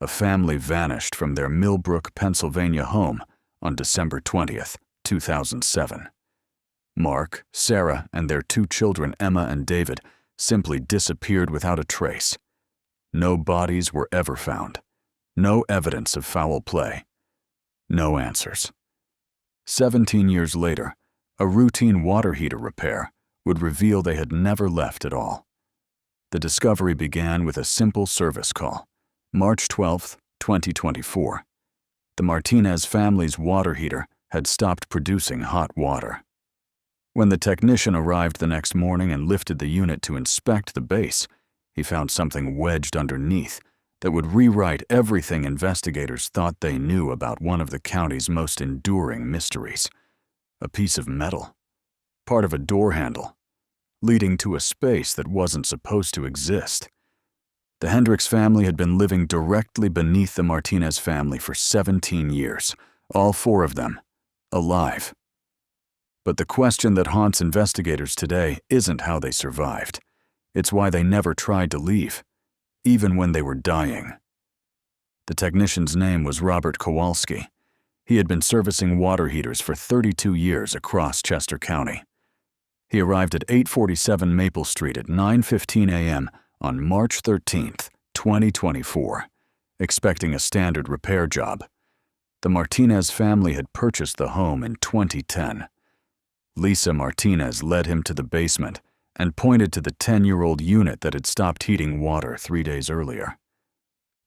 a family vanished from their Millbrook, Pennsylvania home on December 20th, 2007. Mark, Sarah, and their 2 children, Emma and David, simply disappeared without a trace. No bodies were ever found. No evidence of foul play. No answers. 17 years later, a routine water heater repair would reveal they had never left at all. The discovery began with a simple service call. March 12, 2024. The Martinez family's water heater had stopped producing hot water. When the technician arrived the next morning and lifted the unit to inspect the base, he found something wedged underneath that would rewrite everything investigators thought they knew about one of the county's most enduring mysteries. A piece of metal, part of a door handle, leading to a space that wasn't supposed to exist. The Hendricks family had been living directly beneath the Martinez family for 17 years, all 4 of them alive. But the question that haunts investigators today isn't how they survived. It's why they never tried to leave, even when they were dying. The technician's name was Robert Kowalski. He had been servicing water heaters for 32 years across Chester County. He arrived at 847 Maple Street at 9:15 a.m. on March 13, 2024, expecting a standard repair job. The Martinez family had purchased the home in 2010. Lisa Martinez led him to the basement and pointed to the 10-year-old unit that had stopped heating water 3 days earlier.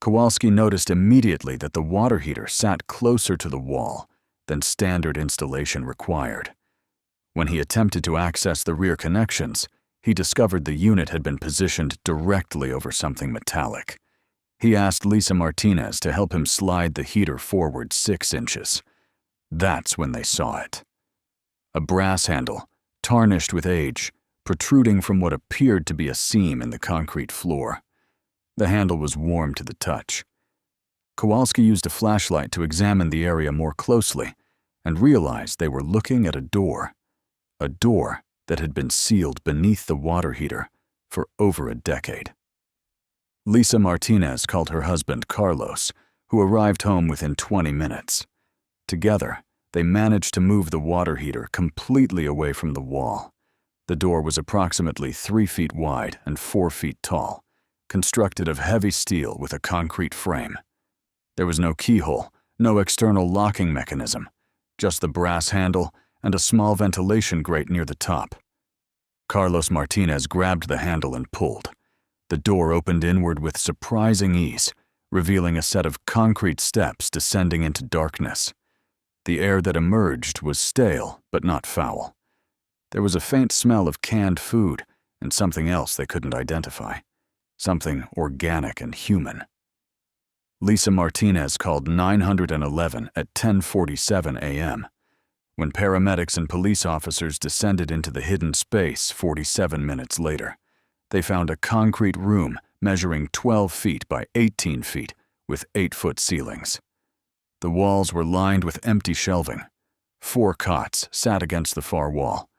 Kowalski noticed immediately that the water heater sat closer to the wall than standard installation required. When he attempted to access the rear connections, he discovered the unit had been positioned directly over something metallic. He asked Lisa Martinez to help him slide the heater forward 6 inches. That's when they saw it. A brass handle, tarnished with age, protruding from what appeared to be a seam in the concrete floor. The handle was warm to the touch. Kowalski used a flashlight to examine the area more closely and realized they were looking at a door that had been sealed beneath the water heater for over a decade. Lisa Martinez called her husband Carlos, who arrived home within 20 minutes. Together, they managed to move the water heater completely away from the wall. The door was approximately 3 feet wide and 4 feet tall, constructed of heavy steel with a concrete frame. There was no keyhole, no external locking mechanism, just the brass handle and a small ventilation grate near the top. Carlos Martinez grabbed the handle and pulled. The door opened inward with surprising ease, revealing a set of concrete steps descending into darkness. The air that emerged was stale but not foul. There was a faint smell of canned food and something else they couldn't identify, something organic and human. Lisa Martinez called 911 at 10:47 a.m. When paramedics and police officers descended into the hidden space 47 minutes later, they found a concrete room measuring 12 feet by 18 feet with 8-foot ceilings. The walls were lined with empty shelving. 4 cots sat against the far wall.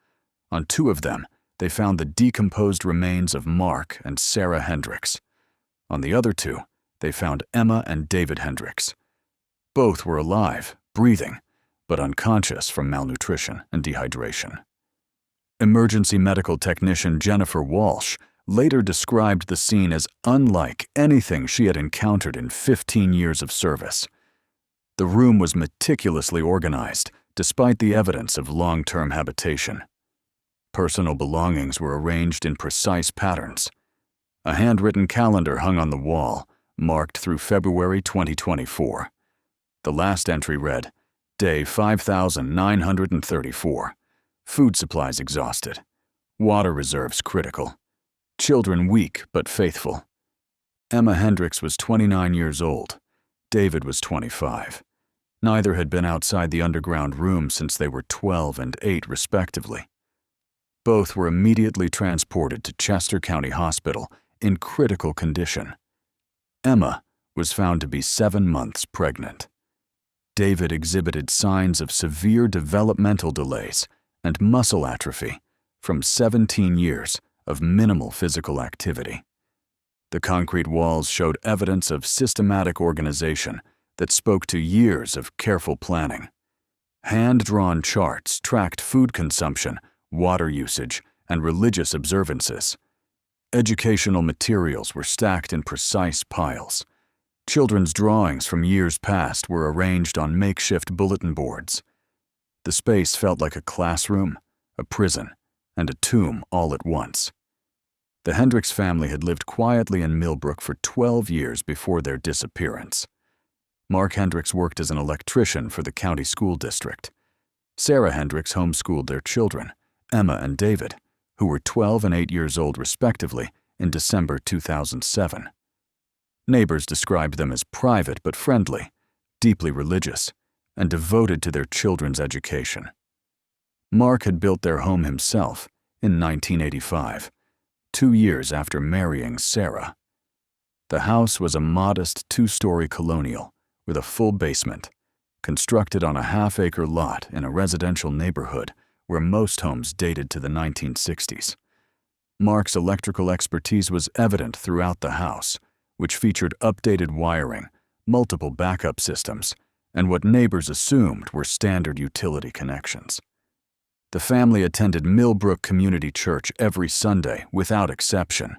On 2 of them, they found the decomposed remains of Mark and Sarah Hendricks. On the other 2, they found Emma and David Hendricks. Both were alive, breathing, but unconscious from malnutrition and dehydration. Emergency medical technician Jennifer Walsh later described the scene as unlike anything she had encountered in 15 years of service. The room was meticulously organized, despite the evidence of long-term habitation. Personal belongings were arranged in precise patterns. A handwritten calendar hung on the wall, marked through February 2024. The last entry read, Day 5934. Food supplies exhausted. Water reserves critical. Children weak but faithful. Emma Hendricks was 29 years old. David was 25. Neither had been outside the underground room since they were 12 and 8 respectively. Both were immediately transported to Chester County Hospital in critical condition. Emma was found to be 7 months pregnant. David exhibited signs of severe developmental delays and muscle atrophy from 17 years of minimal physical activity. The concrete walls showed evidence of systematic organization that spoke to years of careful planning. Hand-drawn charts tracked food consumption, water usage, and religious observances. Educational materials were stacked in precise piles. Children's drawings from years past were arranged on makeshift bulletin boards. The space felt like a classroom, a prison, and a tomb all at once. The Hendricks family had lived quietly in Millbrook for 12 years before their disappearance. Mark Hendricks worked as an electrician for the county school district. Sarah Hendricks homeschooled their children, Emma and David, who were 12 and 8 years old respectively, in December 2007. Neighbors described them as private but friendly, deeply religious, and devoted to their children's education. Mark had built their home himself in 1985, 2 years after marrying Sarah. The house was a modest 2-story colonial with a full basement, constructed on a half-acre lot in a residential neighborhood where most homes dated to the 1960s. Mark's electrical expertise was evident throughout the house, which featured updated wiring, multiple backup systems, and what neighbors assumed were standard utility connections. The family attended Millbrook Community Church every Sunday without exception.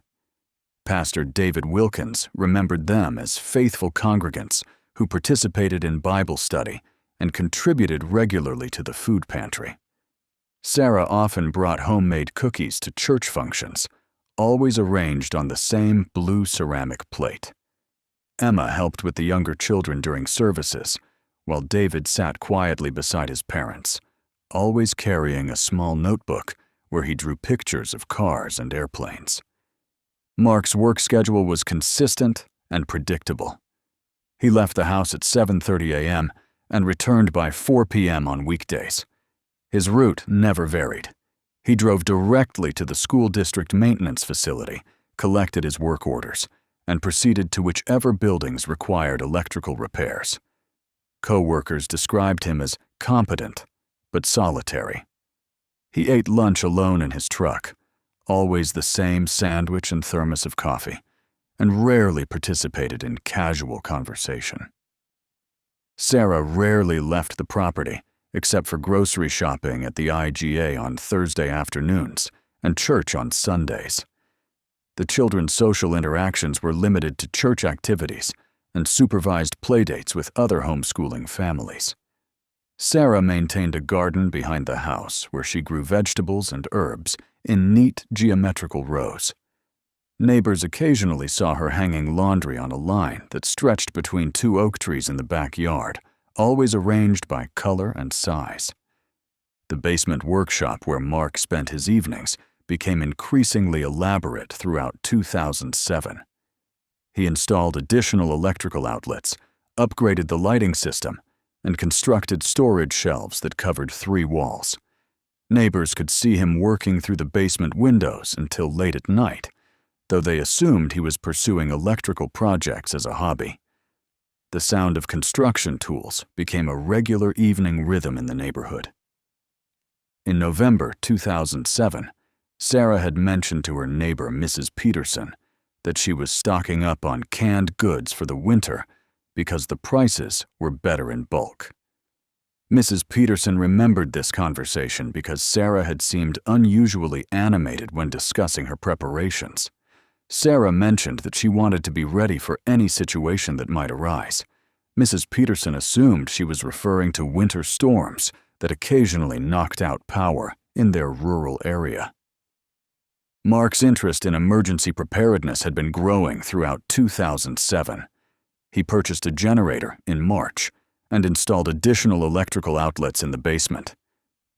Pastor David Wilkins remembered them as faithful congregants who participated in Bible study and contributed regularly to the food pantry. Sarah often brought homemade cookies to church functions, always arranged on the same blue ceramic plate. Emma helped with the younger children during services, while David sat quietly beside his parents, always carrying a small notebook where he drew pictures of cars and airplanes. Mark's work schedule was consistent and predictable. He left the house at 7:30 a.m. and returned by 4 p.m. on weekdays. His route never varied. He drove directly to the school district maintenance facility, collected his work orders, and proceeded to whichever buildings required electrical repairs. Co-workers described him as competent, but solitary. He ate lunch alone in his truck, always the same sandwich and thermos of coffee, and rarely participated in casual conversation. Sarah rarely left the property, except for grocery shopping at the IGA on Thursday afternoons and church on Sundays. The children's social interactions were limited to church activities and supervised playdates with other homeschooling families. Sarah maintained a garden behind the house where she grew vegetables and herbs in neat geometrical rows. Neighbors occasionally saw her hanging laundry on a line that stretched between 2 oak trees in the backyard, always arranged by color and size. The basement workshop where Mark spent his evenings became increasingly elaborate throughout 2007. He installed additional electrical outlets, upgraded the lighting system, and constructed storage shelves that covered 3 walls. Neighbors could see him working through the basement windows until late at night, though they assumed he was pursuing electrical projects as a hobby. The sound of construction tools became a regular evening rhythm in the neighborhood. In November 2007, Sarah had mentioned to her neighbor, Mrs. Peterson, that she was stocking up on canned goods for the winter because the prices were better in bulk. Mrs. Peterson remembered this conversation because Sarah had seemed unusually animated when discussing her preparations. Sarah mentioned that she wanted to be ready for any situation that might arise. Mrs. Peterson assumed she was referring to winter storms that occasionally knocked out power in their rural area. Mark's interest in emergency preparedness had been growing throughout 2007. He purchased a generator in March and installed additional electrical outlets in the basement.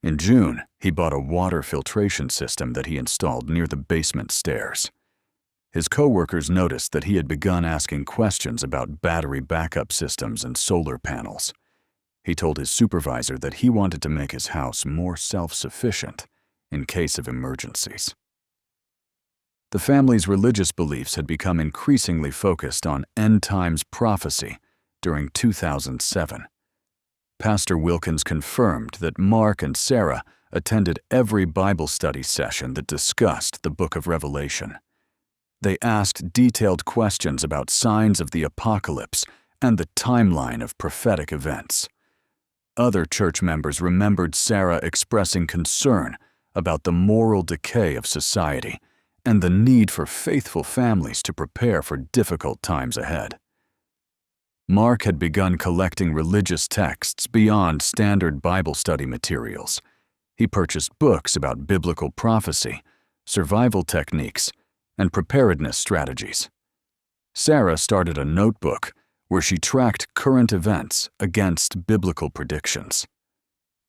In June, he bought a water filtration system that he installed near the basement stairs. His co-workers noticed that he had begun asking questions about battery backup systems and solar panels. He told his supervisor that he wanted to make his house more self-sufficient in case of emergencies. The family's religious beliefs had become increasingly focused on end-times prophecy during 2007. Pastor Wilkins confirmed that Mark and Sarah attended every Bible study session that discussed the book of Revelation. They asked detailed questions about signs of the apocalypse and the timeline of prophetic events. Other church members remembered Sarah expressing concern about the moral decay of society and the need for faithful families to prepare for difficult times ahead. Mark had begun collecting religious texts beyond standard Bible study materials. He purchased books about biblical prophecy, survival techniques, and preparedness strategies. Sarah started a notebook where she tracked current events against biblical predictions.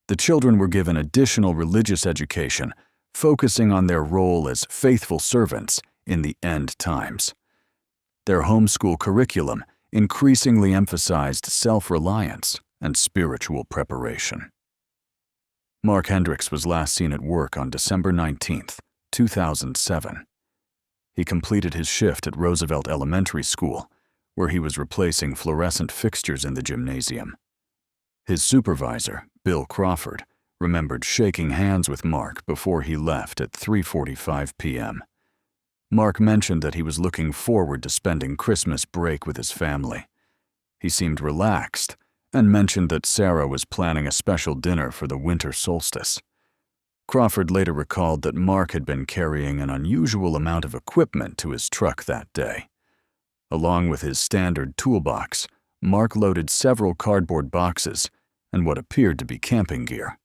The children were given additional religious education, focusing on their role as faithful servants in the end times. Their homeschool curriculum increasingly emphasized self-reliance and spiritual preparation. Mark Hendricks was last seen at work on December 19, 2007. He completed his shift at Roosevelt Elementary School, where he was replacing fluorescent fixtures in the gymnasium. His supervisor, Bill Crawford, remembered shaking hands with Mark before he left at 3:45 p.m. Mark mentioned that he was looking forward to spending Christmas break with his family. He seemed relaxed and mentioned that Sarah was planning a special dinner for the winter solstice. Crawford later recalled that Mark had been carrying an unusual amount of equipment to his truck that day. Along with his standard toolbox, Mark loaded several cardboard boxes and what appeared to be camping gear.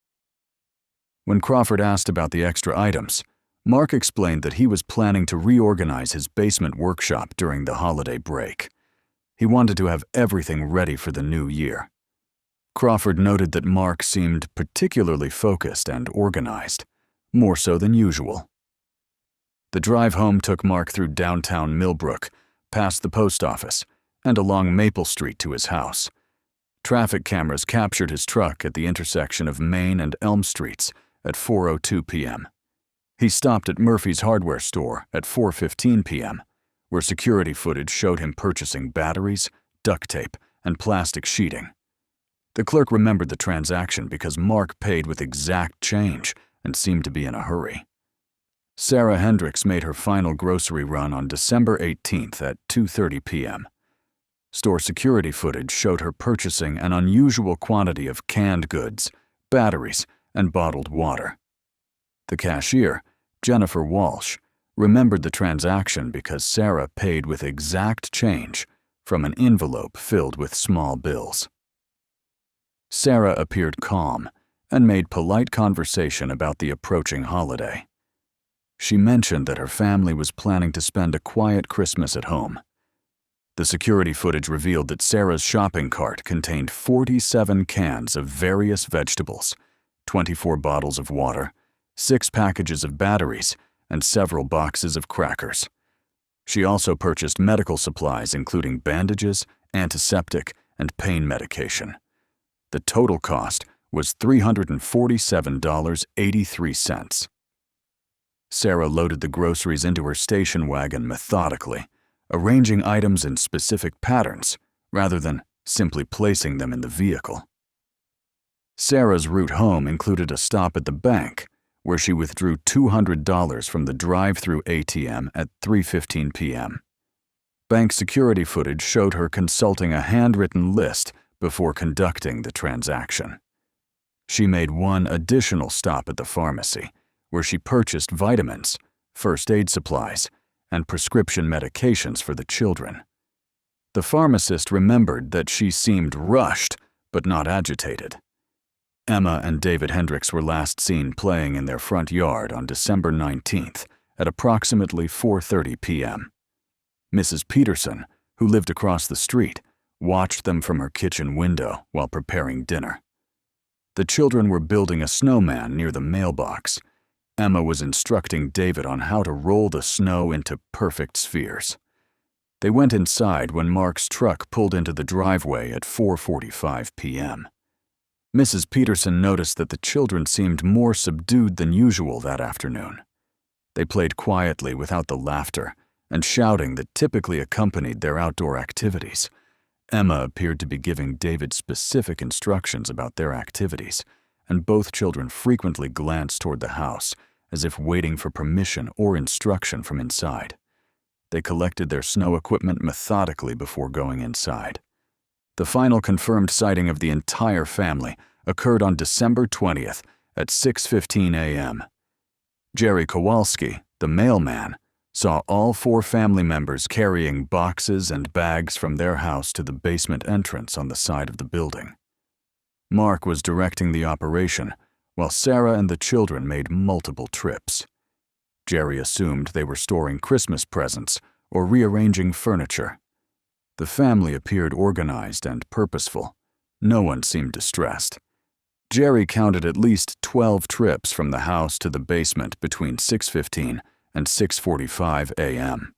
When Crawford asked about the extra items, Mark explained that he was planning to reorganize his basement workshop during the holiday break. He wanted to have everything ready for the new year. Crawford noted that Mark seemed particularly focused and organized, more so than usual. The drive home took Mark through downtown Millbrook, past the post office, and along Maple Street to his house. Traffic cameras captured his truck at the intersection of Main and Elm Streets at 4:02 p.m. He stopped at Murphy's hardware store at 4:15 p.m., where security footage showed him purchasing batteries, duct tape, and plastic sheeting. The clerk remembered the transaction because Mark paid with exact change and seemed to be in a hurry. Sarah Hendricks made her final grocery run on December 18th at 2:30 p.m. Store security footage showed her purchasing an unusual quantity of canned goods, batteries, and bottled water. The cashier, Jennifer Walsh, remembered the transaction because Sarah paid with exact change from an envelope filled with small bills. Sarah appeared calm and made polite conversation about the approaching holiday. She mentioned that her family was planning to spend a quiet Christmas at home. The security footage revealed that Sarah's shopping cart contained 47 cans of various vegetables, 24 bottles of water, 6 packages of batteries, and several boxes of crackers. She also purchased medical supplies including bandages, antiseptic, and pain medication. The total cost was $347.83. Sarah loaded the groceries into her station wagon methodically, arranging items in specific patterns rather than simply placing them in the vehicle. Sarah's route home included a stop at the bank, where she withdrew $200 from the drive-through ATM at 3:15 p.m. Bank security footage showed her consulting a handwritten list before conducting the transaction. She made one additional stop at the pharmacy, where she purchased vitamins, first aid supplies, and prescription medications for the children. The pharmacist remembered that she seemed rushed but not agitated. Emma and David Hendricks were last seen playing in their front yard on December 19th at approximately 4:30 p.m. Mrs. Peterson, who lived across the street, watched them from her kitchen window while preparing dinner. The children were building a snowman near the mailbox. Emma was instructing David on how to roll the snow into perfect spheres. They went inside when Mark's truck pulled into the driveway at 4:45 p.m. Mrs. Peterson noticed that the children seemed more subdued than usual that afternoon. They played quietly without the laughter and shouting that typically accompanied their outdoor activities. Emma appeared to be giving David specific instructions about their activities, and both children frequently glanced toward the house as if waiting for permission or instruction from inside. They collected their snow equipment methodically before going inside. The final confirmed sighting of the entire family occurred on December 20th at 6:15 a.m. Jerry Kowalski, the mailman, saw all 4 family members carrying boxes and bags from their house to the basement entrance on the side of the building. Mark was directing the operation, while Sarah and the children made multiple trips. Jerry assumed they were storing Christmas presents or rearranging furniture. The family appeared organized and purposeful. No one seemed distressed. Jerry counted at least 12 trips from the house to the basement between 6:15 and 6:45 a.m.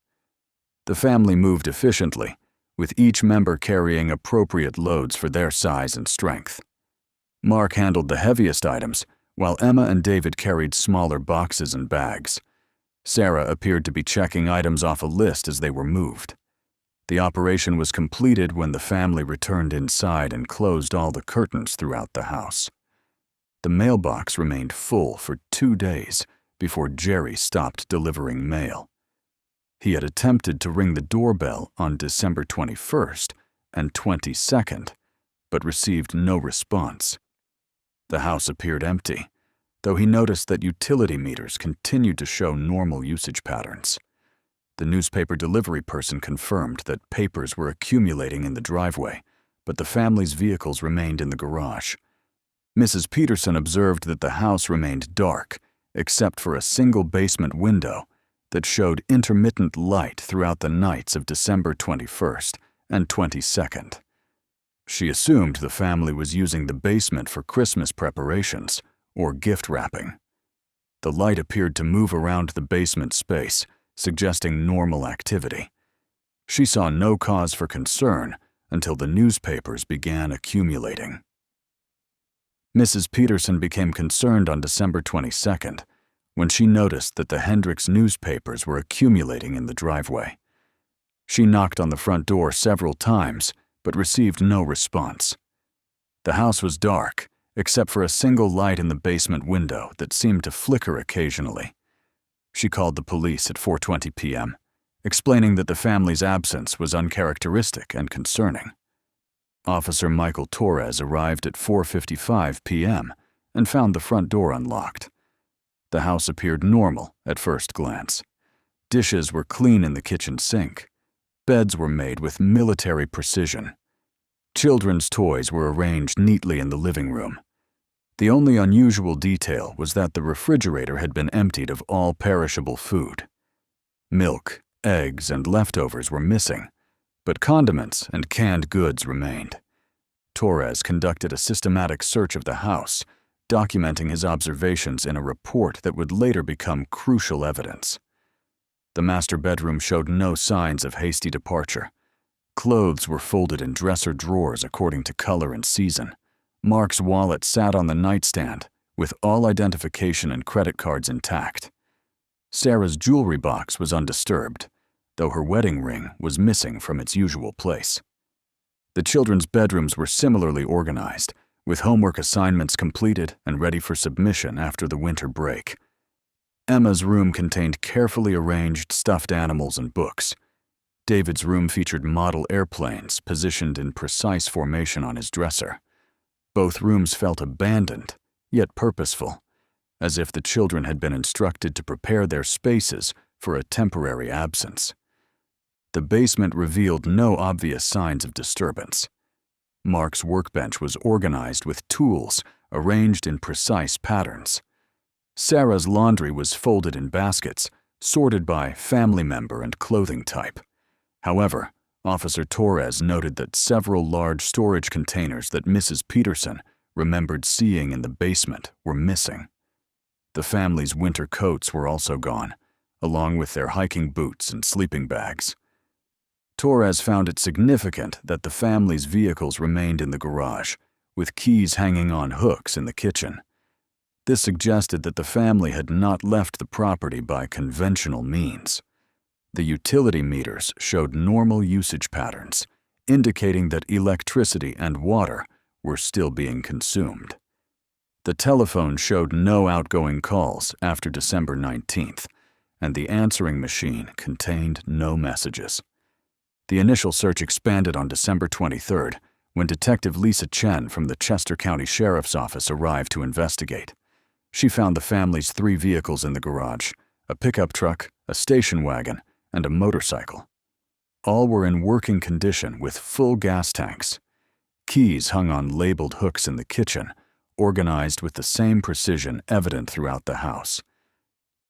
The family moved efficiently, with each member carrying appropriate loads for their size and strength. Mark handled the heaviest items, while Emma and David carried smaller boxes and bags. Sarah appeared to be checking items off a list as they were moved. The operation was completed when the family returned inside and closed all the curtains throughout the house. The mailbox remained full for 2 days before Jerry stopped delivering mail. He had attempted to ring the doorbell on December 21st and 22nd, but received no response. The house appeared empty, though he noticed that utility meters continued to show normal usage patterns. The newspaper delivery person confirmed that papers were accumulating in the driveway, but the family's vehicles remained in the garage. Mrs. Peterson observed that the house remained dark, except for a single basement window that showed intermittent light throughout the nights of December 21st and 22nd. She assumed the family was using the basement for Christmas preparations or gift wrapping. The light appeared to move around the basement space, suggesting normal activity. She saw no cause for concern until the newspapers began accumulating. Mrs. Peterson became concerned on December 22nd when she noticed that the Hendricks newspapers were accumulating in the driveway. She knocked on the front door several times, but received no response. The house was dark, except for a single light in the basement window that seemed to flicker occasionally. She called the police at 4:20 p.m., explaining that the family's absence was uncharacteristic and concerning. Officer Michael Torres arrived at 4:55 p.m. and found the front door unlocked. The house appeared normal at first glance. Dishes were clean in the kitchen sink. Beds were made with military precision. Children's toys were arranged neatly in the living room. The only unusual detail was that the refrigerator had been emptied of all perishable food. Milk, eggs, and leftovers were missing, but condiments and canned goods remained. Torres conducted a systematic search of the house, documenting his observations in a report that would later become crucial evidence. The master bedroom showed no signs of hasty departure. Clothes were folded in dresser drawers according to color and season. Mark's wallet sat on the nightstand, with all identification and credit cards intact. Sarah's jewelry box was undisturbed, though her wedding ring was missing from its usual place. The children's bedrooms were similarly organized, with homework assignments completed and ready for submission after the winter break. Emma's room contained carefully arranged stuffed animals and books. David's room featured model airplanes positioned in precise formation on his dresser. Both rooms felt abandoned, yet purposeful, as if the children had been instructed to prepare their spaces for a temporary absence. The basement revealed no obvious signs of disturbance. Mark's workbench was organized with tools arranged in precise patterns. Sarah's laundry was folded in baskets, sorted by family member and clothing type. However, Officer Torres noted that several large storage containers that Mrs. Peterson remembered seeing in the basement were missing. The family's winter coats were also gone, along with their hiking boots and sleeping bags. Torres found it significant that the family's vehicles remained in the garage, with keys hanging on hooks in the kitchen. This suggested that the family had not left the property by conventional means. The utility meters showed normal usage patterns, indicating that electricity and water were still being consumed. The telephone showed no outgoing calls after December 19th, and the answering machine contained no messages. The initial search expanded on December 23rd, when Detective Lisa Chen from the Chester County Sheriff's Office arrived to investigate. She found the family's 3 vehicles in the garage: a pickup truck, a station wagon, and a motorcycle. All were in working condition with full gas tanks. Keys hung on labeled hooks in the kitchen, organized with the same precision evident throughout the house.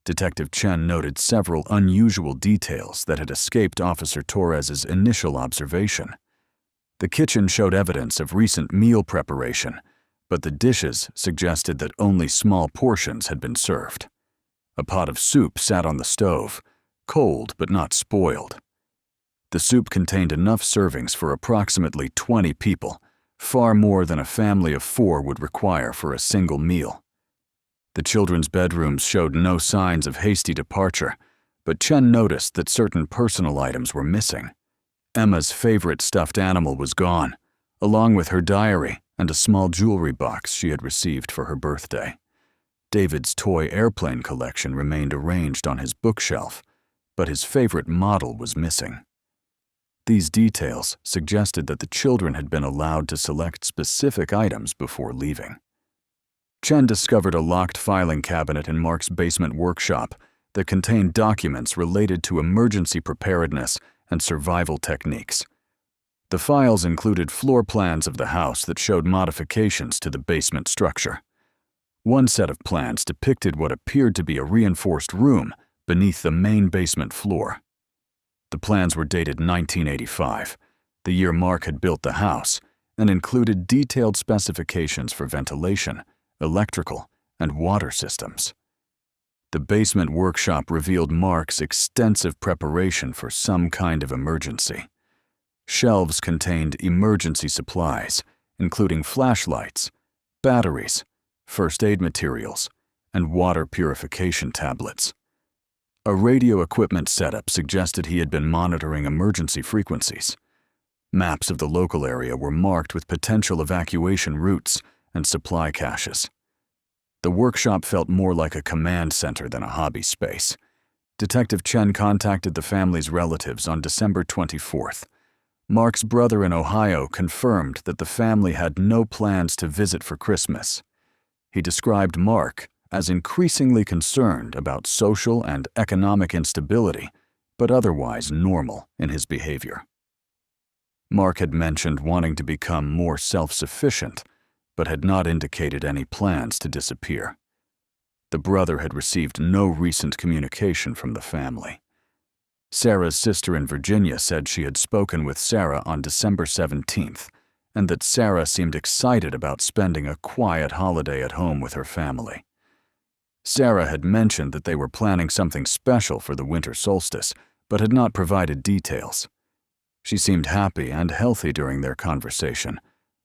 Detective Chen noted several unusual details that had escaped Officer Torres's initial observation. The kitchen showed evidence of recent meal preparation, but the dishes suggested that only small portions had been served. A pot of soup sat on the stove, cold but not spoiled. The soup contained enough servings for approximately 20 people, far more than a family of 4 would require for a single meal. The children's bedrooms showed no signs of hasty departure, but Chen noticed that certain personal items were missing. Emma's favorite stuffed animal was gone, along with her diary and a small jewelry box she had received for her birthday. David's toy airplane collection remained arranged on his bookshelf, but his favorite model was missing. These details suggested that the children had been allowed to select specific items before leaving. Chen discovered a locked filing cabinet in Mark's basement workshop that contained documents related to emergency preparedness and survival techniques. The files included floor plans of the house that showed modifications to the basement structure. One set of plans depicted what appeared to be a reinforced room beneath the main basement floor. The plans were dated 1985, the year Mark had built the house, and included detailed specifications for ventilation, electrical, and water systems. The basement workshop revealed Mark's extensive preparation for some kind of emergency. Shelves contained emergency supplies, including flashlights, batteries, first aid materials, and water purification tablets. A radio equipment setup suggested he had been monitoring emergency frequencies. Maps of the local area were marked with potential evacuation routes and supply caches. The workshop felt more like a command center than a hobby space. Detective Chen contacted the family's relatives on December 24th. Mark's brother in Ohio confirmed that the family had no plans to visit for Christmas. He described Mark as increasingly concerned about social and economic instability, but otherwise normal in his behavior. Mark had mentioned wanting to become more self-sufficient, but had not indicated any plans to disappear. The brother had received no recent communication from the family. Sarah's sister in Virginia said she had spoken with Sarah on December 17th, and that Sarah seemed excited about spending a quiet holiday at home with her family. Sarah had mentioned that they were planning something special for the winter solstice, but had not provided details. She seemed happy and healthy during their conversation,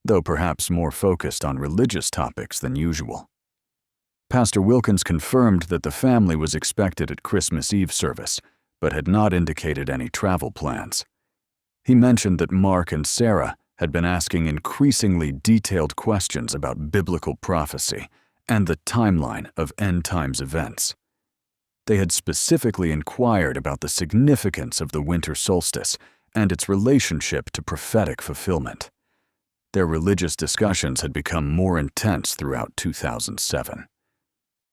though perhaps more focused on religious topics than usual. Pastor Wilkins confirmed that the family was expected at Christmas Eve service, but had not indicated any travel plans. He mentioned that Mark and Sarah had been asking increasingly detailed questions about biblical prophecy and the timeline of end times events. They had specifically inquired about the significance of the winter solstice and its relationship to prophetic fulfillment. Their religious discussions had become more intense throughout 2007.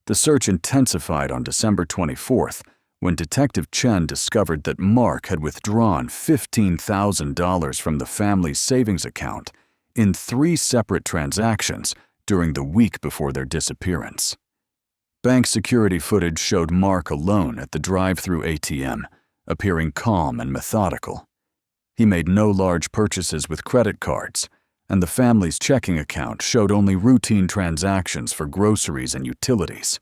The search intensified on December 24th when Detective Chen discovered that Mark had withdrawn $15,000 from the family's savings account in 3 separate transactions during the week before their disappearance. Bank security footage showed Mark alone at the drive-through ATM, appearing calm and methodical. He made no large purchases with credit cards, and the family's checking account showed only routine transactions for groceries and utilities.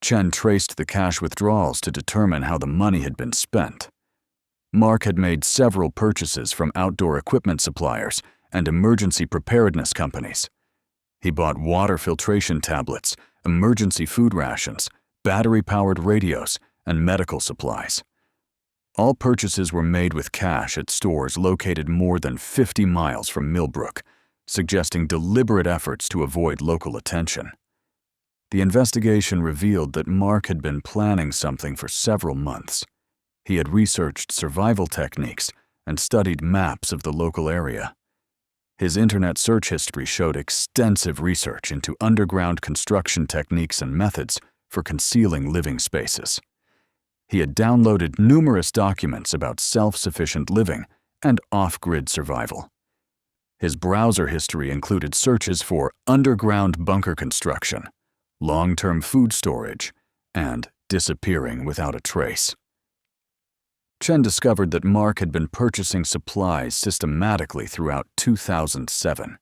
Chen traced the cash withdrawals to determine how the money had been spent. Mark had made several purchases from outdoor equipment suppliers and emergency preparedness companies. He bought water filtration tablets, emergency food rations, battery-powered radios, and medical supplies. All purchases were made with cash at stores located more than 50 miles from Millbrook, suggesting deliberate efforts to avoid local attention. The investigation revealed that Mark had been planning something for several months. He had researched survival techniques and studied maps of the local area. His internet search history showed extensive research into underground construction techniques and methods for concealing living spaces. He had downloaded numerous documents about self-sufficient living and off-grid survival. His browser history included searches for underground bunker construction, long-term food storage, and disappearing without a trace. Chen discovered that Mark had been purchasing supplies systematically throughout 2007.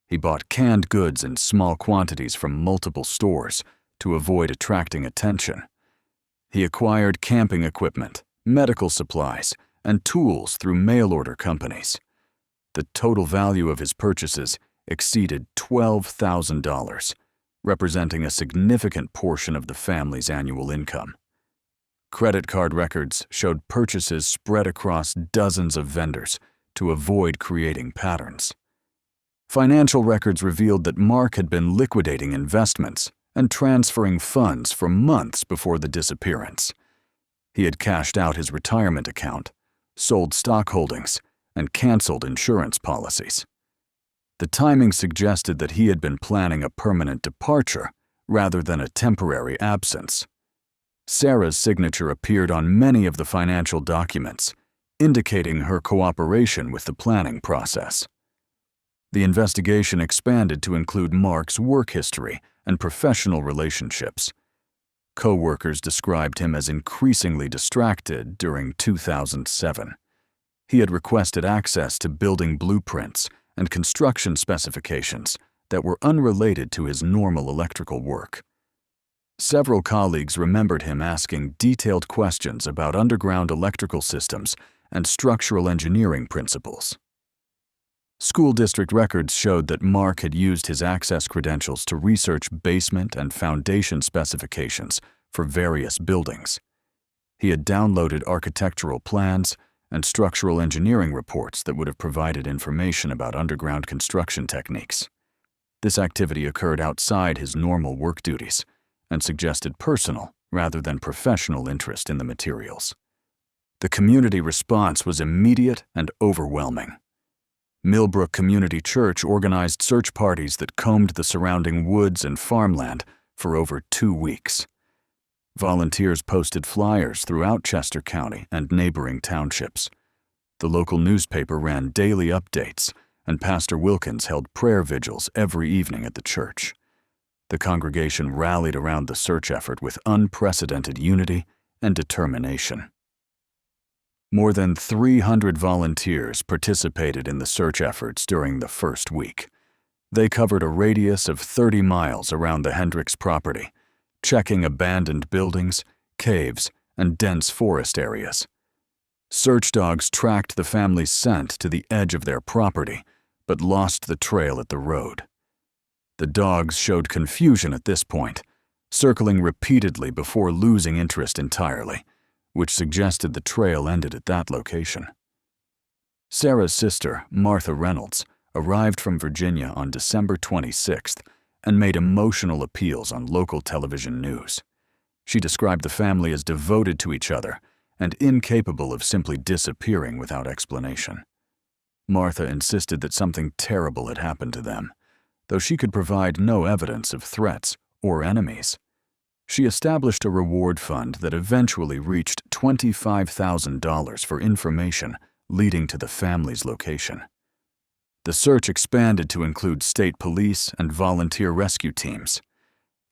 He bought canned goods in small quantities from multiple stores to avoid attracting attention. He acquired camping equipment, medical supplies, and tools through mail-order companies. The total value of his purchases exceeded $12,000, representing a significant portion of the family's annual income. Credit card records showed purchases spread across dozens of vendors to avoid creating patterns. Financial records revealed that Mark had been liquidating investments and transferring funds for months before the disappearance. He had cashed out his retirement account, sold stock holdings, and canceled insurance policies. The timing suggested that he had been planning a permanent departure rather than a temporary absence. Sarah's signature appeared on many of the financial documents, indicating her cooperation with the planning process. The investigation expanded to include Mark's work history and professional relationships. Co-workers described him as increasingly distracted during 2007. He had requested access to building blueprints and construction specifications that were unrelated to his normal electrical work. Several colleagues remembered him asking detailed questions about underground electrical systems and structural engineering principles. School district records showed that Mark had used his access credentials to research basement and foundation specifications for various buildings. He had downloaded architectural plans and structural engineering reports that would have provided information about underground construction techniques. This activity occurred outside his normal work duties and suggested personal rather than professional interest in the materials. The community response was immediate and overwhelming. Millbrook Community Church organized search parties that combed the surrounding woods and farmland for over 2 weeks. Volunteers posted flyers throughout Chester County and neighboring townships. The local newspaper ran daily updates, and Pastor Wilkins held prayer vigils every evening at the church. The congregation rallied around the search effort with unprecedented unity and determination. More than 300 volunteers participated in the search efforts during the first week. They covered a radius of 30 miles around the Hendricks property, checking abandoned buildings, caves, and dense forest areas. Search dogs tracked the family's scent to the edge of their property, but lost the trail at the road. The dogs showed confusion at this point, circling repeatedly before losing interest entirely, which suggested the trail ended at that location. Sarah's sister, Martha Reynolds, arrived from Virginia on December 26th and made emotional appeals on local television news. She described the family as devoted to each other and incapable of simply disappearing without explanation. Martha insisted that something terrible had happened to them, though she could provide no evidence of threats or enemies. She established a reward fund that eventually reached $25,000 for information leading to the family's location. The search expanded to include state police and volunteer rescue teams.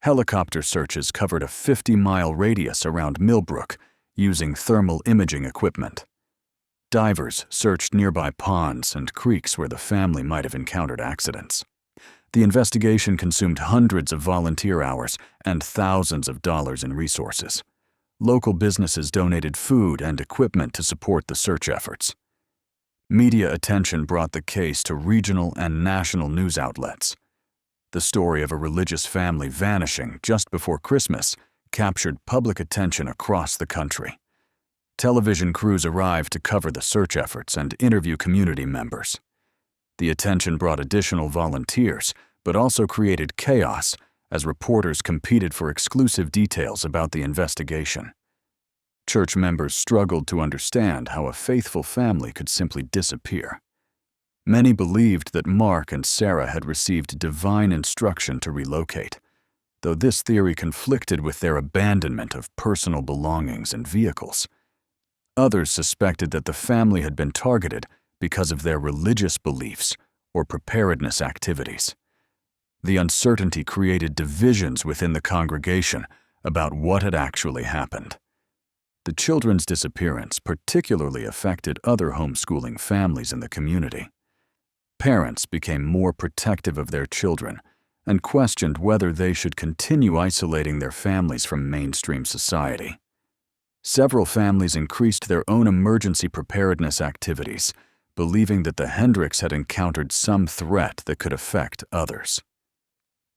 Helicopter searches covered a 50-mile radius around Millbrook using thermal imaging equipment. Divers searched nearby ponds and creeks where the family might have encountered accidents. The investigation consumed hundreds of volunteer hours and thousands of dollars in resources. Local businesses donated food and equipment to support the search efforts. Media attention brought the case to regional and national news outlets. The story of a religious family vanishing just before Christmas captured public attention across the country. Television crews arrived to cover the search efforts and interview community members. The attention brought additional volunteers, but also created chaos as reporters competed for exclusive details about the investigation. Church members struggled to understand how a faithful family could simply disappear. Many believed that Mark and Sarah had received divine instruction to relocate, though this theory conflicted with their abandonment of personal belongings and vehicles. Others suspected that the family had been targeted because of their religious beliefs or preparedness activities. The uncertainty created divisions within the congregation about what had actually happened. The children's disappearance particularly affected other homeschooling families in the community. Parents became more protective of their children and questioned whether they should continue isolating their families from mainstream society. Several families increased their own emergency preparedness activities, believing that the Hendricks had encountered some threat that could affect others.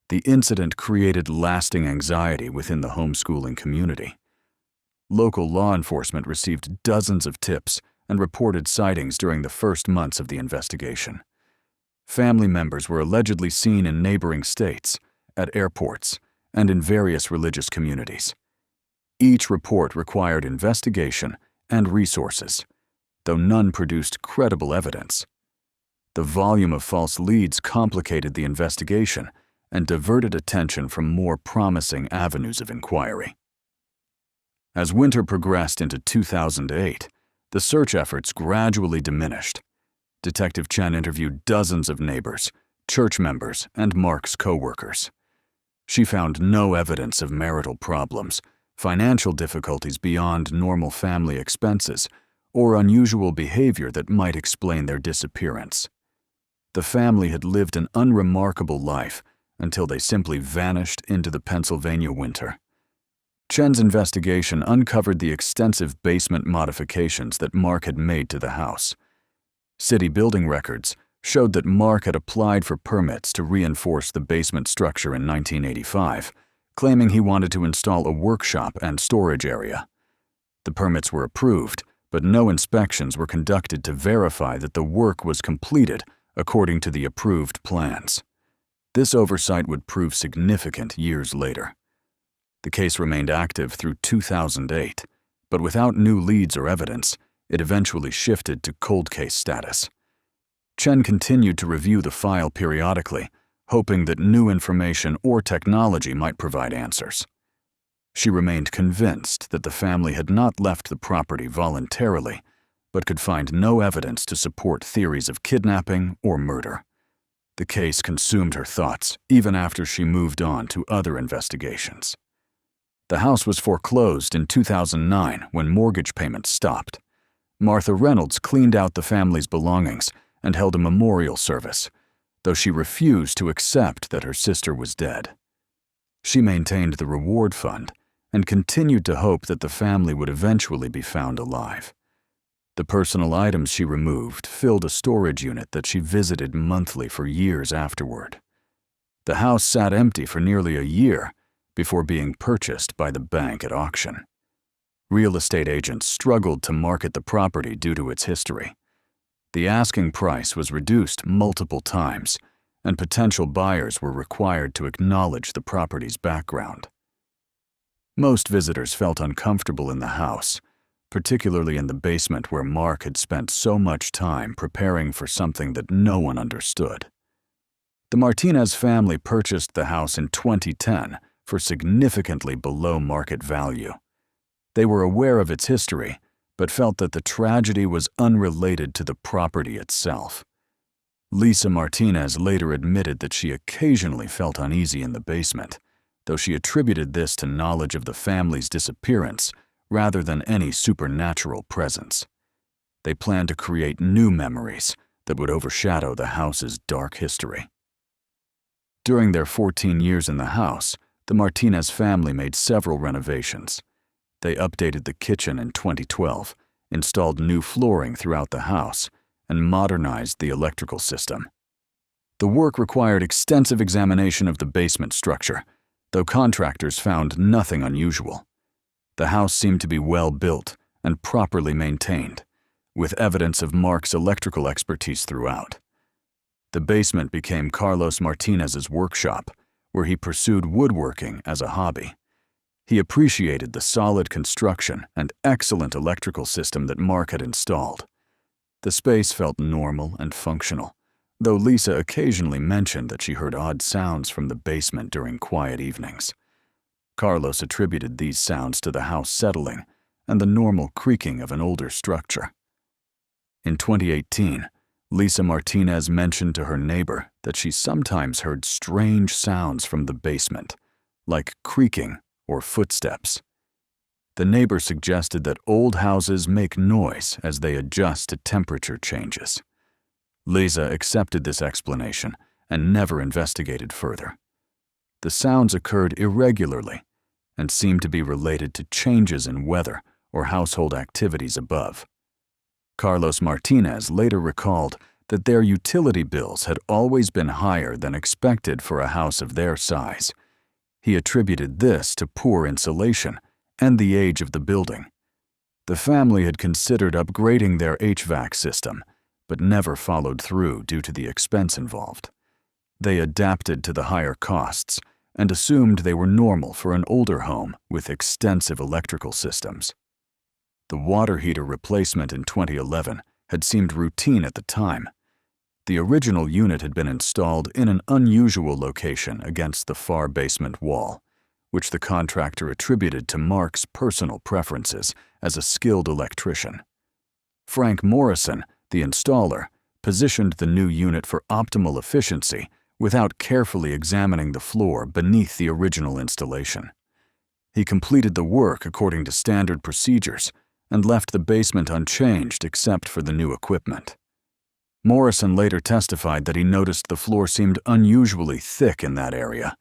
The incident created lasting anxiety within the homeschooling community. Local law enforcement received dozens of tips and reported sightings during the first months of the investigation. Family members were allegedly seen in neighboring states, at airports, and in various religious communities. Each report required investigation and resources, though none produced credible evidence. The volume of false leads complicated the investigation and diverted attention from more promising avenues of inquiry. As winter progressed into 2008, the search efforts gradually diminished. Detective Chen interviewed dozens of neighbors, church members, and Mark's co-workers. She found no evidence of marital problems, financial difficulties beyond normal family expenses, or unusual behavior that might explain their disappearance. The family had lived an unremarkable life until they simply vanished into the Pennsylvania winter. Chen's investigation uncovered the extensive basement modifications that Mark had made to the house. City building records showed that Mark had applied for permits to reinforce the basement structure in 1985, claiming he wanted to install a workshop and storage area. The permits were approved, but no inspections were conducted to verify that the work was completed according to the approved plans. This oversight would prove significant years later. The case remained active through 2008, but without new leads or evidence, it eventually shifted to cold case status. Chen continued to review the file periodically, hoping that new information or technology might provide answers. She remained convinced that the family had not left the property voluntarily, but could find no evidence to support theories of kidnapping or murder. The case consumed her thoughts even after she moved on to other investigations. The house was foreclosed in 2009 when mortgage payments stopped. Martha Reynolds cleaned out the family's belongings and held a memorial service, though she refused to accept that her sister was dead. She maintained the reward fund and continued to hope that the family would eventually be found alive. The personal items she removed filled a storage unit that she visited monthly for years afterward. The house sat empty for nearly a year before being purchased by the bank at auction. Real estate agents struggled to market the property due to its history. The asking price was reduced multiple times, and potential buyers were required to acknowledge the property's background. Most visitors felt uncomfortable in the house, particularly in the basement where Mark had spent so much time preparing for something that no one understood. The Martinez family purchased the house in 2010 for significantly below market value. They were aware of its history, but felt that the tragedy was unrelated to the property itself. Lisa Martinez later admitted that she occasionally felt uneasy in the basement, though she attributed this to knowledge of the family's disappearance rather than any supernatural presence. They planned to create new memories that would overshadow the house's dark history. During their 14 years in the house, the Martinez family made several renovations. They updated the kitchen in 2012, installed new flooring throughout the house, and modernized the electrical system. The work required extensive examination of the basement structure, though contractors found nothing unusual. The house seemed to be well built and properly maintained, with evidence of Mark's electrical expertise throughout. The basement became Carlos Martinez's workshop, where he pursued woodworking as a hobby. He appreciated the solid construction and excellent electrical system that Mark had installed. The space felt normal and functional, though Lisa occasionally mentioned that she heard odd sounds from the basement during quiet evenings. Carlos attributed these sounds to the house settling and the normal creaking of an older structure. In 2018, Lisa Martinez mentioned to her neighbor that she sometimes heard strange sounds from the basement, like creaking or footsteps. The neighbor suggested that old houses make noise as they adjust to temperature changes. Lisa accepted this explanation and never investigated further. The sounds occurred irregularly and seemed to be related to changes in weather or household activities above. Carlos Martinez later recalled that their utility bills had always been higher than expected for a house of their size. He attributed this to poor insulation and the age of the building. The family had considered upgrading their HVAC system, but never followed through due to the expense involved. They adapted to the higher costs and assumed they were normal for an older home with extensive electrical systems. The water heater replacement in 2011 had seemed routine at the time. The original unit had been installed in an unusual location against the far basement wall, which the contractor attributed to Mark's personal preferences as a skilled electrician. Frank Morrison, the installer, positioned the new unit for optimal efficiency without carefully examining the floor beneath the original installation. He completed the work according to standard procedures and left the basement unchanged except for the new equipment. Morrison later testified that he noticed the floor seemed unusually thick in that area,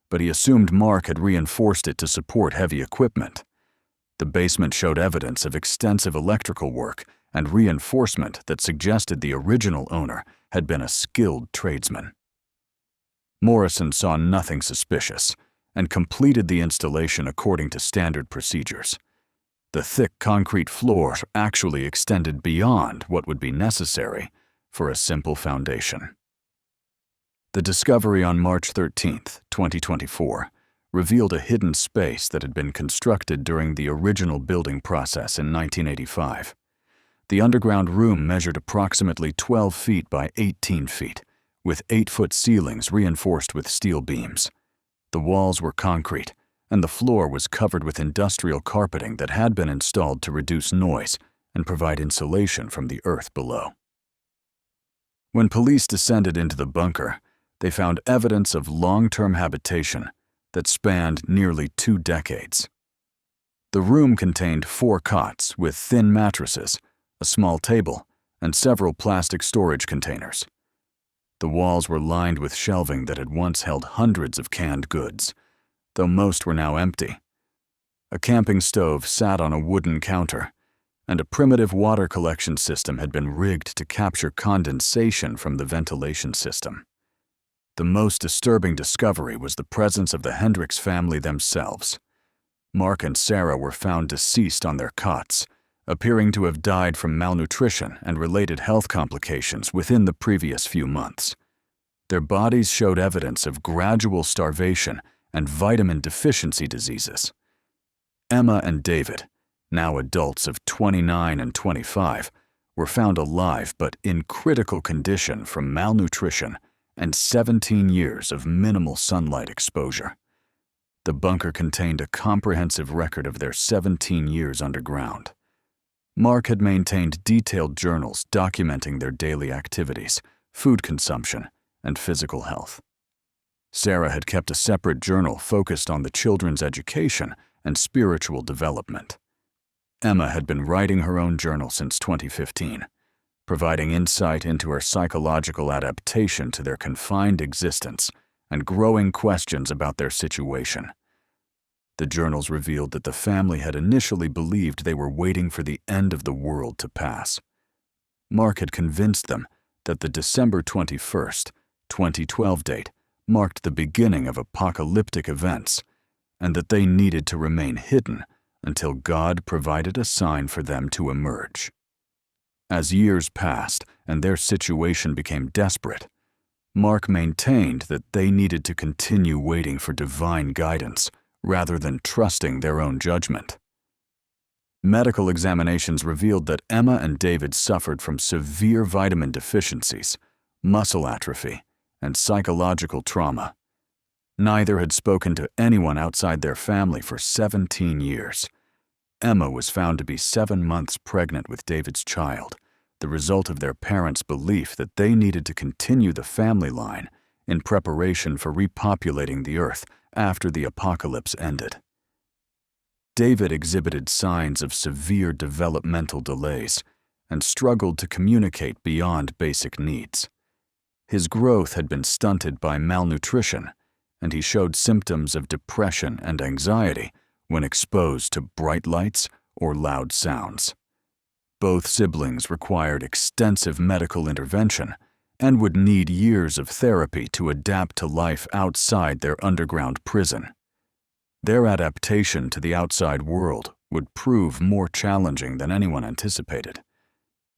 but he assumed Mark had reinforced it to support heavy equipment. The basement showed evidence of extensive electrical work and reinforcement that suggested the original owner had been a skilled tradesman. Morrison saw nothing suspicious and completed the installation according to standard procedures. The thick concrete floor actually extended beyond what would be necessary for a simple foundation. The discovery on March 13, 2024, revealed a hidden space that had been constructed during the original building process in 1985. The underground room measured approximately 12 feet by 18 feet, with 8-foot ceilings reinforced with steel beams. The walls were concrete, and the floor was covered with industrial carpeting that had been installed to reduce noise and provide insulation from the earth below. When police descended into the bunker, they found evidence of long-term habitation that spanned nearly 2 decades. The room contained 4 cots with thin mattresses, a small table, and several plastic storage containers. The walls were lined with shelving that had once held hundreds of canned goods, though most were now empty. A camping stove sat on a wooden counter, and a primitive water collection system had been rigged to capture condensation from the ventilation system. The most disturbing discovery was the presence of the Hendricks family themselves. Mark and Sarah were found deceased on their cots, appearing to have died from malnutrition and related health complications within the previous few months. Their bodies showed evidence of gradual starvation and vitamin deficiency diseases. Emma and David, now adults of 29 and 25, were found alive but in critical condition from malnutrition and 17 years of minimal sunlight exposure. The bunker contained a comprehensive record of their 17 years underground. Mark had maintained detailed journals documenting their daily activities, food consumption, and physical health. Sarah had kept a separate journal focused on the children's education and spiritual development. Emma had been writing her own journal since 2015, providing insight into her psychological adaptation to their confined existence and growing questions about their situation. The journals revealed that the family had initially believed they were waiting for the end of the world to pass. Mark had convinced them that the December 21st, 2012 date marked the beginning of apocalyptic events, and that they needed to remain hidden until God provided a sign for them to emerge. As years passed and their situation became desperate, Mark maintained that they needed to continue waiting for divine guidance rather than trusting their own judgment. Medical examinations revealed that Emma and David suffered from severe vitamin deficiencies, muscle atrophy, and psychological trauma. Neither had spoken to anyone outside their family for 17 years. Emma was found to be 7 months pregnant with David's child, the result of their parents' belief that they needed to continue the family line in preparation for repopulating the earth after the apocalypse ended. David exhibited signs of severe developmental delays and struggled to communicate beyond basic needs. His growth had been stunted by malnutrition, and he showed symptoms of depression and anxiety when exposed to bright lights or loud sounds. Both siblings required extensive medical intervention and would need years of therapy to adapt to life outside their underground prison. Their adaptation to the outside world would prove more challenging than anyone anticipated.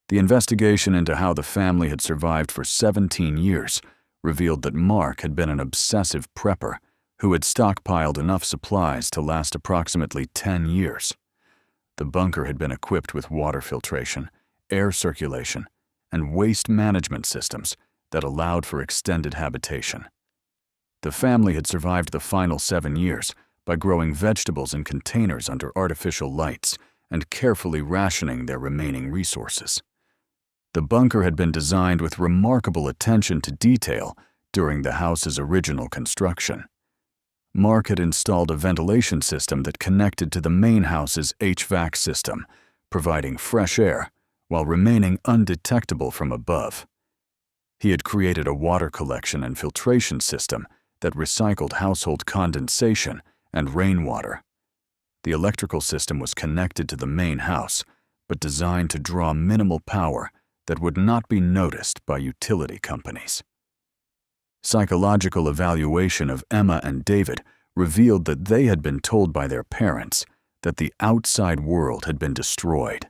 The investigation into how the family had survived for 17 years revealed that Mark had been an obsessive prepper who had stockpiled enough supplies to last approximately 10 years. The bunker had been equipped with water filtration, air circulation, and waste management systems that allowed for extended habitation. The family had survived the final 7 years by growing vegetables in containers under artificial lights and carefully rationing their remaining resources. The bunker had been designed with remarkable attention to detail during the house's original construction. Mark had installed a ventilation system that connected to the main house's HVAC system, providing fresh air while remaining undetectable from above. He had created a water collection and filtration system that recycled household condensation and rainwater. The electrical system was connected to the main house, but designed to draw minimal power that would not be noticed by utility companies. Psychological evaluation of Emma and David revealed that they had been told by their parents that the outside world had been destroyed,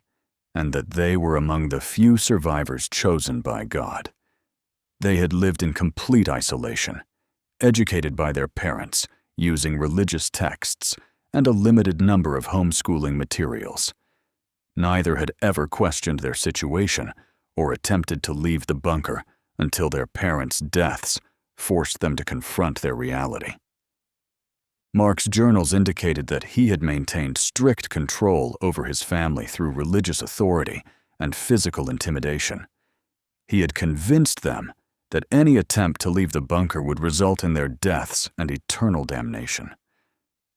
and that they were among the few survivors chosen by God. They had lived in complete isolation, educated by their parents, using religious texts and a limited number of homeschooling materials. Neither had ever questioned their situation or attempted to leave the bunker until their parents' deaths forced them to confront their reality. Mark's journals indicated that he had maintained strict control over his family through religious authority and physical intimidation. He had convinced them that any attempt to leave the bunker would result in their deaths and eternal damnation.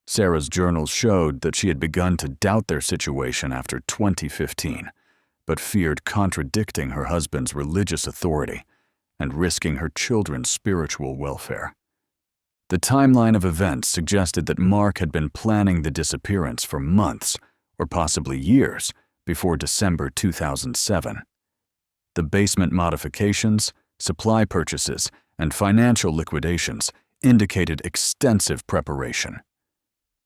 Sarah's journals showed that she had begun to doubt their situation after 2015, but feared contradicting her husband's religious authority and risking her children's spiritual welfare. The timeline of events suggested that Mark had been planning the disappearance for months, or possibly years, before December 2007. The basement modifications, supply purchases, and financial liquidations indicated extensive preparation.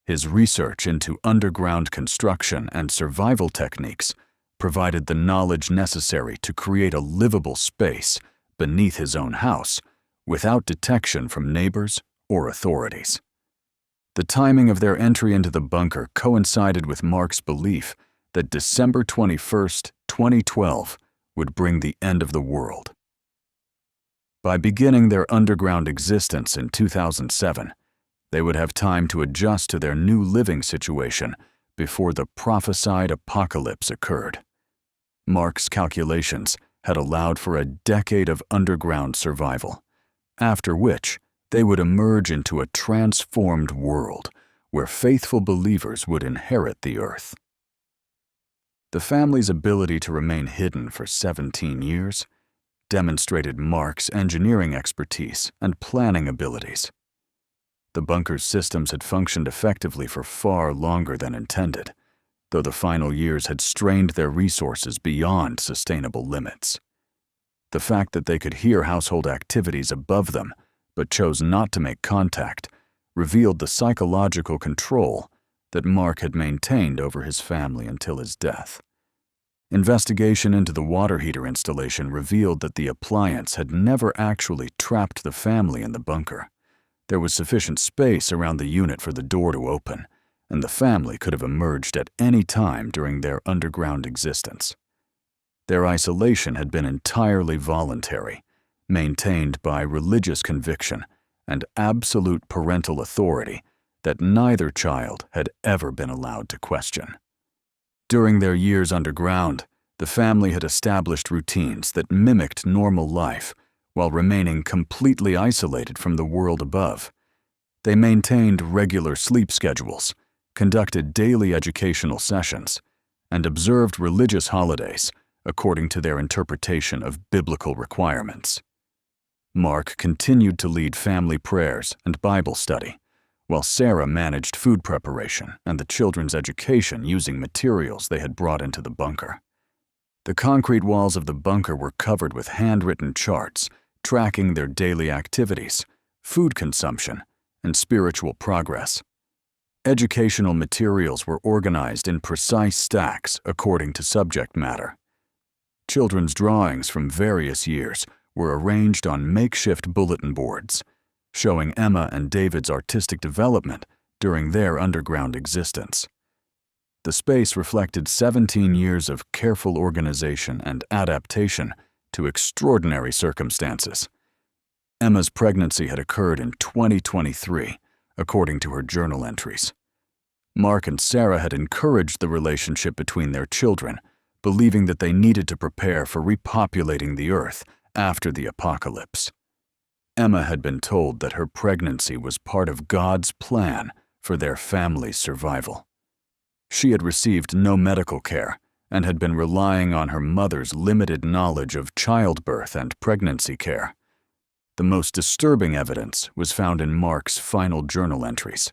His research into underground construction and survival techniques provided the knowledge necessary to create a livable space beneath his own house without detection from neighbors or authorities. The timing of their entry into the bunker coincided with Mark's belief that December 21st, 2012 would bring the end of the world. By beginning their underground existence in 2007, they would have time to adjust to their new living situation before the prophesied apocalypse occurred. Mark's calculations had allowed for a decade of underground survival, after which they would emerge into a transformed world where faithful believers would inherit the earth. The family's ability to remain hidden for 17 years demonstrated Mark's engineering expertise and planning abilities. The bunker's systems had functioned effectively for far longer than intended, though the final years had strained their resources beyond sustainable limits. The fact that they could hear household activities above them but chose not to make contact revealed the psychological control that Mark had maintained over his family until his death. Investigation into the water heater installation revealed that the appliance had never actually trapped the family in the bunker. There was sufficient space around the unit for the door to open, and the family could have emerged at any time during their underground existence. Their isolation had been entirely voluntary, maintained by religious conviction and absolute parental authority that neither child had ever been allowed to question. During their years underground, the family had established routines that mimicked normal life while remaining completely isolated from the world above. They maintained regular sleep schedules, conducted daily educational sessions, and observed religious holidays according to their interpretation of biblical requirements. Mark continued to lead family prayers and Bible study, while Sarah managed food preparation and the children's education using materials they had brought into the bunker. The concrete walls of the bunker were covered with handwritten charts tracking their daily activities, food consumption, and spiritual progress. Educational materials were organized in precise stacks according to subject matter. Children's drawings from various years were arranged on makeshift bulletin boards, showing Emma and David's artistic development during their underground existence. The space reflected 17 years of careful organization and adaptation to extraordinary circumstances. Emma's pregnancy had occurred in 2023, according to her journal entries. Mark and Sarah had encouraged the relationship between their children, believing that they needed to prepare for repopulating the earth after the apocalypse. Emma had been told that her pregnancy was part of God's plan for their family's survival. She had received no medical care and had been relying on her mother's limited knowledge of childbirth and pregnancy care. The most disturbing evidence was found in Mark's final journal entries.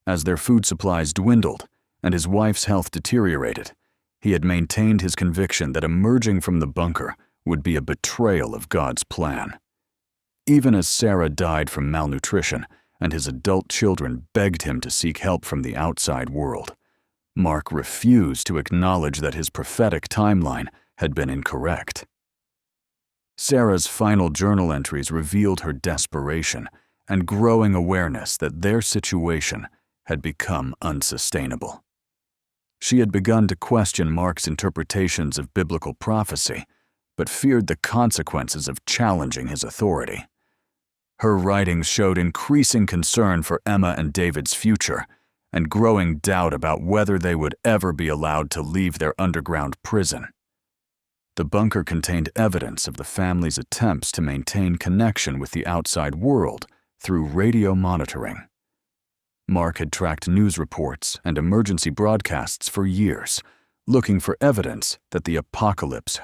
As their food supplies dwindled and his wife's health deteriorated, he had maintained his conviction that emerging from the bunker would be a betrayal of God's plan. Even as Sarah died from malnutrition and his adult children begged him to seek help from the outside world, Mark refused to acknowledge that his prophetic timeline had been incorrect. Sarah's final journal entries revealed her desperation and growing awareness that their situation had become unsustainable. She had begun to question Mark's interpretations of biblical prophecy, but feared the consequences of challenging his authority. Her writings showed increasing concern for Emma and David's future and growing doubt about whether they would ever be allowed to leave their underground prison. The bunker contained evidence of the family's attempts to maintain connection with the outside world through radio monitoring. Mark had tracked news reports and emergency broadcasts for years, looking for evidence that the apocalypse